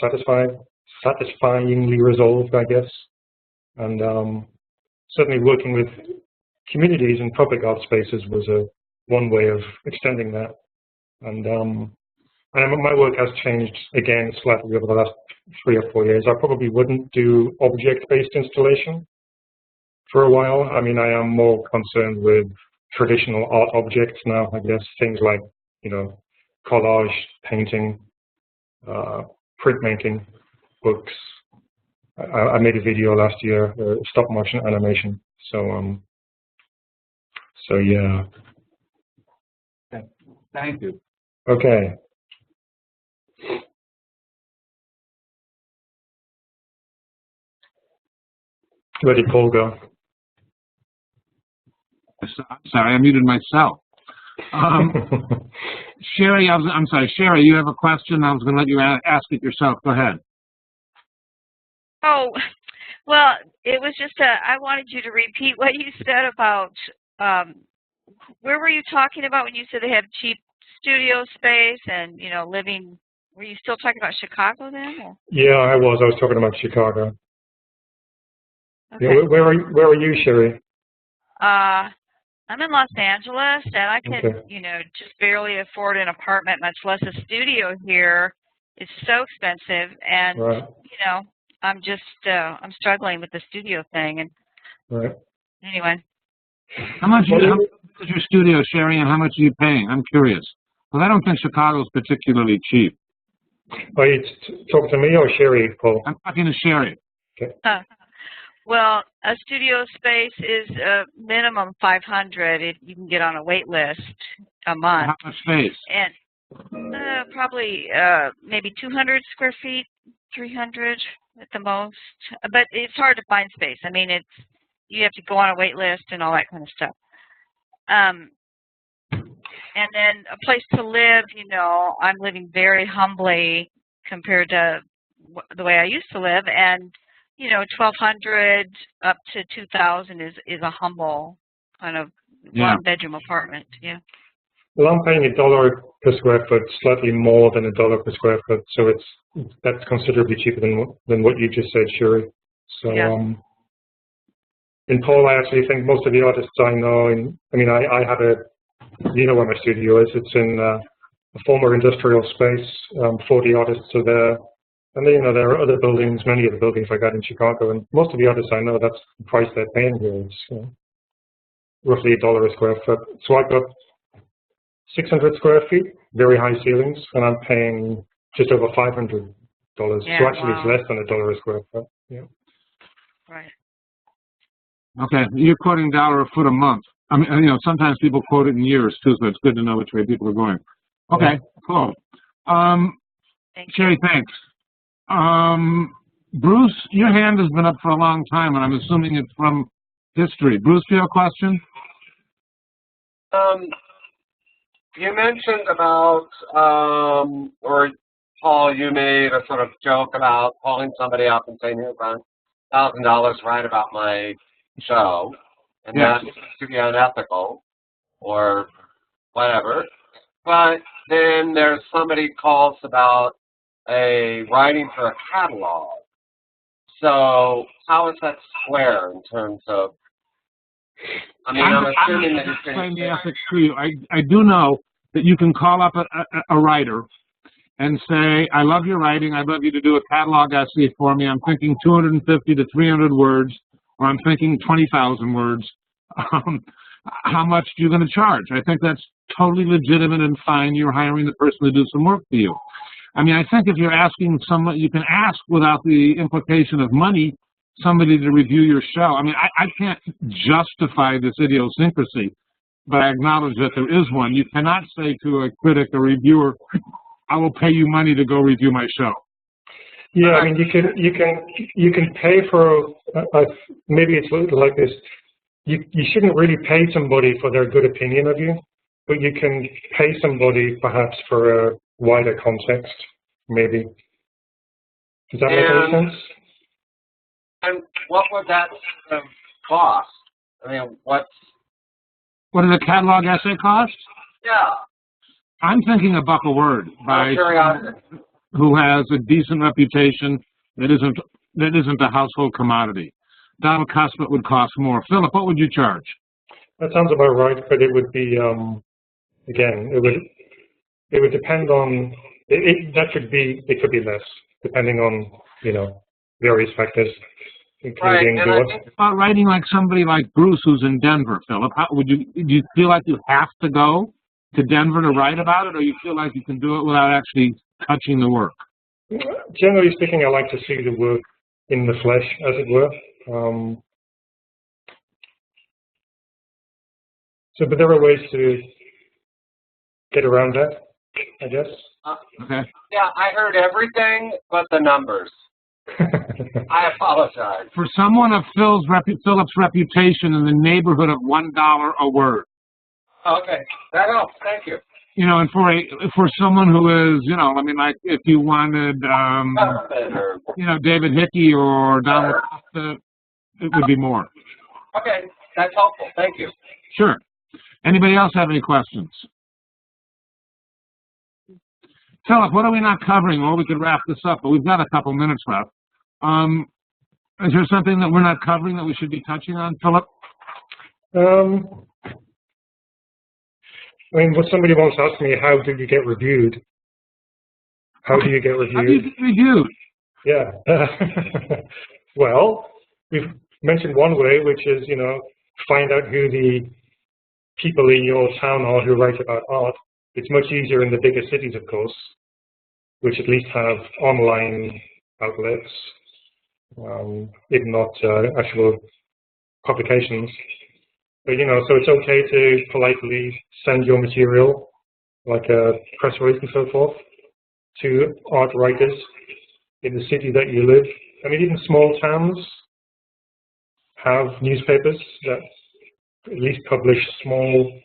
Speaker 2: satisfyingly resolved, I guess. And certainly working with communities and public art spaces was one way of extending that. And my work has changed again slightly over the last 3 or 4 years. I probably wouldn't do object-based installation for a while. I mean, I am more concerned with traditional art objects now, I guess, things like, you know, collage, painting, printmaking, books, I made a video last year, stop motion animation. So yeah.
Speaker 3: Thank you.
Speaker 2: Okay. Where did Paul go?
Speaker 1: Sorry, I muted myself. Sherry, I'm sorry, Sherry, you have a question? I was going to let you ask it yourself. Go ahead.
Speaker 4: Oh, well, it was just I wanted you to repeat what you said about, where were you talking about when you said they have cheap studio space and, you know, living, were you still talking about Chicago then? Or?
Speaker 2: Yeah, I was talking about Chicago.
Speaker 4: Okay.
Speaker 2: Yeah, where are you, Sherry?
Speaker 4: I'm in Los Angeles, and I can,
Speaker 2: Okay.
Speaker 4: you know, just barely afford an apartment, much less a studio here. It's so expensive, and,
Speaker 2: Right.
Speaker 4: you know, I'm just, I'm struggling with the studio thing, and
Speaker 2: Right.
Speaker 4: anyway.
Speaker 1: How much is your studio, Sherry, and how much are you paying? I'm curious. Because I don't think Chicago's particularly cheap.
Speaker 2: Are you talking to me or Sherry, Paul?
Speaker 1: I'm talking to Sherry.
Speaker 2: Okay.
Speaker 4: Well, a studio space is minimum 500. You can get on a wait list a month.
Speaker 1: How much space?
Speaker 4: And probably maybe 200 square feet, 300 at the most. But it's hard to find space. I mean, you have to go on a wait list and all that kind of stuff. And then a place to live, you know, I'm living very humbly compared to the way I used to live, and you know, 1,200 up to 2,000 is a humble kind of one-bedroom apartment. Yeah.
Speaker 2: Well, I'm paying $1 per square foot, slightly more than $1 per square foot, so that's considerably cheaper than what you just said, Sherry. So,
Speaker 4: yeah.
Speaker 2: In Paul, I actually think most of the artists I know, I have you know where my studio is. It's in a former industrial space. 40 artists are there. And then, you know, there are other buildings, many of the buildings like that in Chicago, and most of the artists I know, that's the price they're paying here. It's roughly $1 a square foot. So I've got 600 square feet, very high ceilings, and I'm paying just over $500.
Speaker 4: Yeah,
Speaker 2: so actually
Speaker 4: wow.
Speaker 2: it's less than $1 a square foot. Yeah.
Speaker 4: Right.
Speaker 1: Okay, you're quoting $1 a foot a month. I mean, you know, sometimes people quote it in years too, so it's good to know which way people are going. Okay, cool. Sherry, thanks. Bruce, your hand has been up for a long time, and I'm assuming it's from history. Bruce, do you have a question?
Speaker 5: You mentioned about, or Paul, you made a sort of joke about calling somebody up and saying, here's $1,000 write about my show, and
Speaker 1: Yes.
Speaker 5: that seems to be unethical or whatever. But then there's somebody calls about writing for a catalog. So how is that square in terms of? I mean, I'm assuming that it's
Speaker 1: explain the ethics to you. I do know that you can call up a writer and say, I love your writing. I'd love you to do a catalog essay for me. I'm thinking 250 to 300 words, or I'm thinking 20,000 words. How much are you going to charge? I think that's totally legitimate and fine. You're hiring the person to do some work for you. I mean, I think if you're asking someone, you can ask without the implication of money, somebody to review your show. I mean, I can't justify this idiosyncrasy, but I acknowledge that there is one. You cannot say to a critic or reviewer, I will pay you money to go review my show.
Speaker 2: Yeah, I mean, you can pay for, maybe it's a little like this. You shouldn't really pay somebody for their good opinion of you, but you can pay somebody perhaps for a wider context, maybe. Does that make any sense?
Speaker 5: And what would that cost? I mean, what
Speaker 1: does a catalog essay cost?
Speaker 5: Yeah.
Speaker 1: I'm thinking $1 a word by someone who has a decent reputation that isn't a household commodity. Donald Cuspet would cost more. Philip, what would you charge?
Speaker 2: That sounds about right, but it would be again, it would depend on it could be less depending on, you know, various factors, including
Speaker 1: writing like somebody like Bruce who's in Denver, Philip. Do you feel like you have to go to Denver to write about it, or you feel like you can do it without actually touching the work?
Speaker 2: Generally speaking, I like to see the work in the flesh, as it were. But there are ways to get around that, I guess.
Speaker 1: Okay.
Speaker 5: Yeah, I heard everything but the numbers. I apologize.
Speaker 1: For someone of Philip's reputation in the neighborhood of $1 a word.
Speaker 5: Okay, that helps. Thank you.
Speaker 1: You know, and for someone who is, you know, I mean, like if you wanted, you know, David Hickey or Donald Costa, it would be more.
Speaker 5: Okay, that's helpful. Thank you.
Speaker 1: Sure. Anybody else have any questions? Philip, what are we not covering? Well, we could wrap this up, but we've got a couple minutes left. Is there something that we're not covering that we should be touching on, Philip?
Speaker 2: I mean, what somebody once asked me, how do you get reviewed? How do you get reviewed?
Speaker 1: How do you get reviewed?
Speaker 2: Yeah. Well, we've mentioned one way, which is, you know, find out who the people in your town are who write about art. It's much easier in the bigger cities, of course, which at least have online outlets, if not actual publications. But, you know, so it's okay to politely send your material, like a press release and so forth, to art writers in the city that you live. I mean, even small towns have newspapers that at least publish small,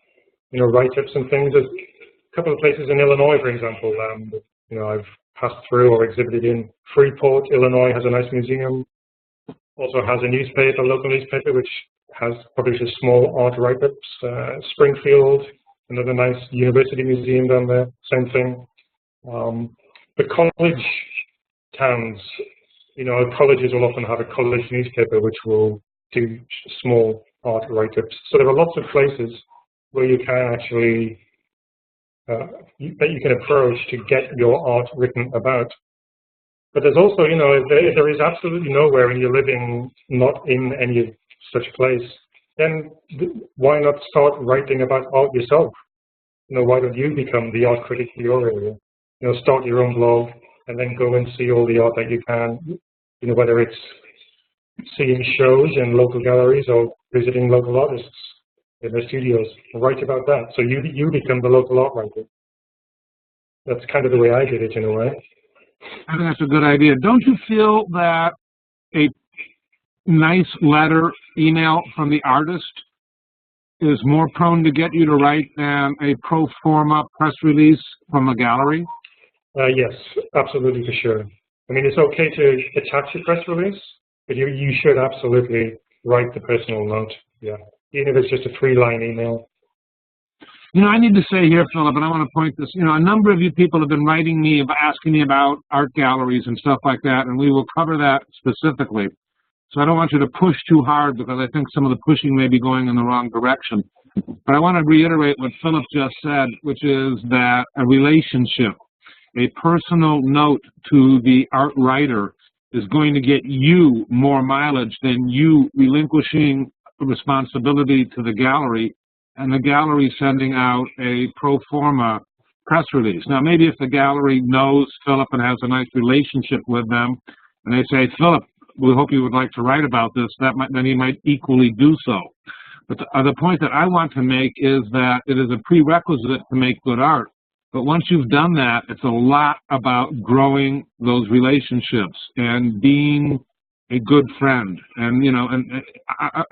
Speaker 2: you know, write-ups and things. There's a couple of places in Illinois, for example, you know, I've passed through or exhibited in. Freeport, Illinois has a nice museum, also has a newspaper, a local newspaper, which publishes small art write-ups. Springfield, another nice university museum down there, same thing. But college towns, you know, colleges will often have a college newspaper which will do small art write-ups. So there are lots of places where you can actually, that you can approach to get your art written about. But there's also, you know, if there is absolutely nowhere and you're living not in any such place, then why not start writing about art yourself? You know, why don't you become the art critic for your area? You know, start your own blog and then go and see all the art that you can, you know, whether it's seeing shows in local galleries or visiting local artists in their studios, and write about that. So you become the local art writer. That's kind of the way I did it, in a way.
Speaker 1: I think that's a good idea. Don't you feel that a nice letter, email from the artist is more prone to get you to write than a pro forma press release from a gallery?
Speaker 2: Yes, absolutely, for sure. I mean, it's okay to attach a press release, but you should absolutely write the personal note, yeah. Even if it's just a 3-line email.
Speaker 1: You know, I need to say here, Philip, and I want to point this, you know, a number of you people have been writing me, asking me about art galleries and stuff like that, and we will cover that specifically. So I don't want you to push too hard because I think some of the pushing may be going in the wrong direction. But I want to reiterate what Philip just said, which is that a relationship, a personal note to the art writer is going to get you more mileage than you relinquishing responsibility to the gallery and the gallery sending out a pro forma press release. Now, maybe if the gallery knows Philip and has a nice relationship with them, and they say, Philip, we hope you would like to write about this, then he might equally do so. But the point that I want to make is that it is a prerequisite to make good art. But once you've done that, it's a lot about growing those relationships and being a good friend. And, you know, and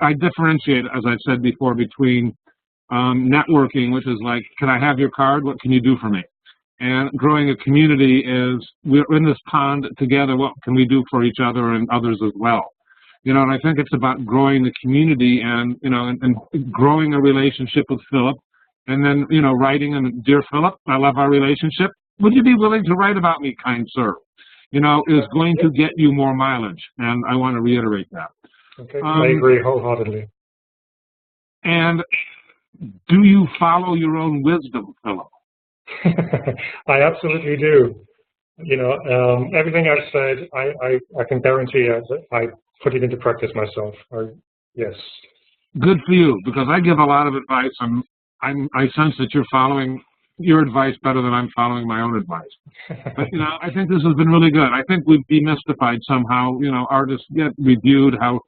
Speaker 1: I differentiate, as I said before, between networking, which is like, can I have your card? What can you do for me? And growing a community is, we're in this pond together, what can we do for each other and others as well? You know, and I think it's about growing the community and, you know, and growing a relationship with Philip. And then, you know, writing, and dear Philip, I love our relationship. Would you be willing to write about me, kind sir? You know, is going to get you more mileage. And I want to reiterate that.
Speaker 2: Okay, I agree wholeheartedly.
Speaker 1: And do you follow your own wisdom, Philip?
Speaker 2: I absolutely do. You know, everything I've said, I can guarantee I put it into practice myself. Yes.
Speaker 1: Good for you, because I give a lot of advice, and I sense that you're following your advice better than I'm following my own advice. But, you know, I think this has been really good. I think we've demystified somehow, you know, artists get reviewed, how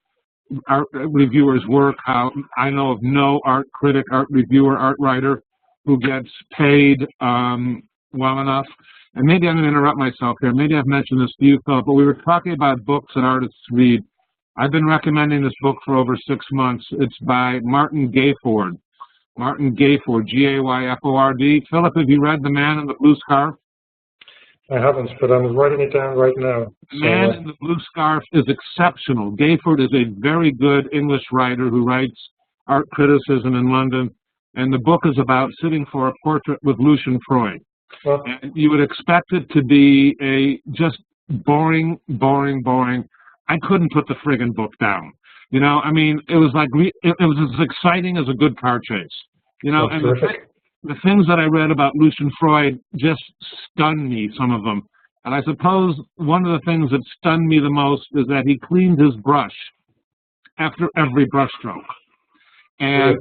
Speaker 1: art reviewers work, how I know of no art critic, art reviewer, art writer who gets paid well enough. And maybe I'm going to interrupt myself here. Maybe I've mentioned this to you, Philip, but we were talking about books that artists read. I've been recommending this book for over 6 months. It's by Martin Gayford. Martin Gayford, G-A-Y-F-O-R-D. Philip, have you read The Man in the Blue Scarf?
Speaker 2: I haven't, but I'm writing it down right now.
Speaker 1: The Man in the Blue Scarf is exceptional. Gayford is a very good English writer who writes art criticism in London, and the book is about sitting for a portrait with Lucian Freud.
Speaker 2: Well,
Speaker 1: And you would expect it to be a just boring. I couldn't put the friggin' book down. You know, I mean, it was like, it was as exciting as a good car chase. You know, and the things that I read about Lucian Freud just stunned me, some of them. And I suppose one of the things that stunned me the most is that he cleaned his brush after every brushstroke. And,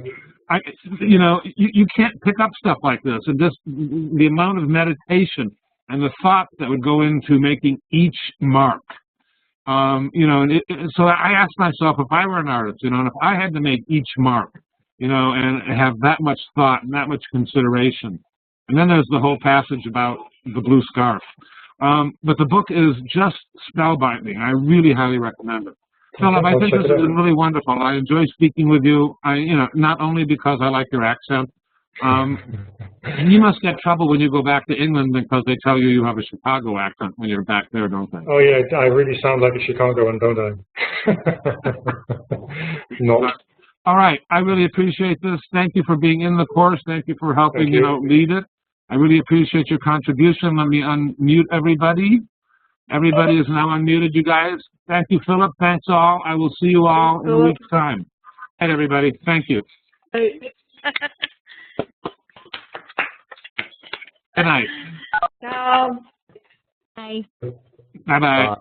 Speaker 1: you know, you can't pick up stuff like this. And just the amount of meditation and the thought that would go into making each mark. You know, so I asked myself, if I were an artist, you know, and if I had to make each mark, you know, and have that much thought and that much consideration. And then there's the whole passage about the blue scarf. But the book is just spellbinding. I really highly recommend it. Philip, I think this has been really wonderful. I enjoy speaking with you. You know, not only because I like your accent. You must get trouble when you go back to England because they tell you you have a Chicago accent when you're back there, don't they?
Speaker 2: Oh yeah, I really sound like a Chicagoan, don't I? No.
Speaker 1: All right, I really appreciate this. Thank you for being in the course. Thank you for helping, you know, lead it. I really appreciate your contribution. Let me unmute everybody. Everybody is now unmuted, you guys. Thank you, Philip. Thanks all. I will see you all in a week's time. Hey, everybody. Thank you.
Speaker 4: Hey.
Speaker 1: Good night.
Speaker 4: Bye.
Speaker 1: Bye-bye.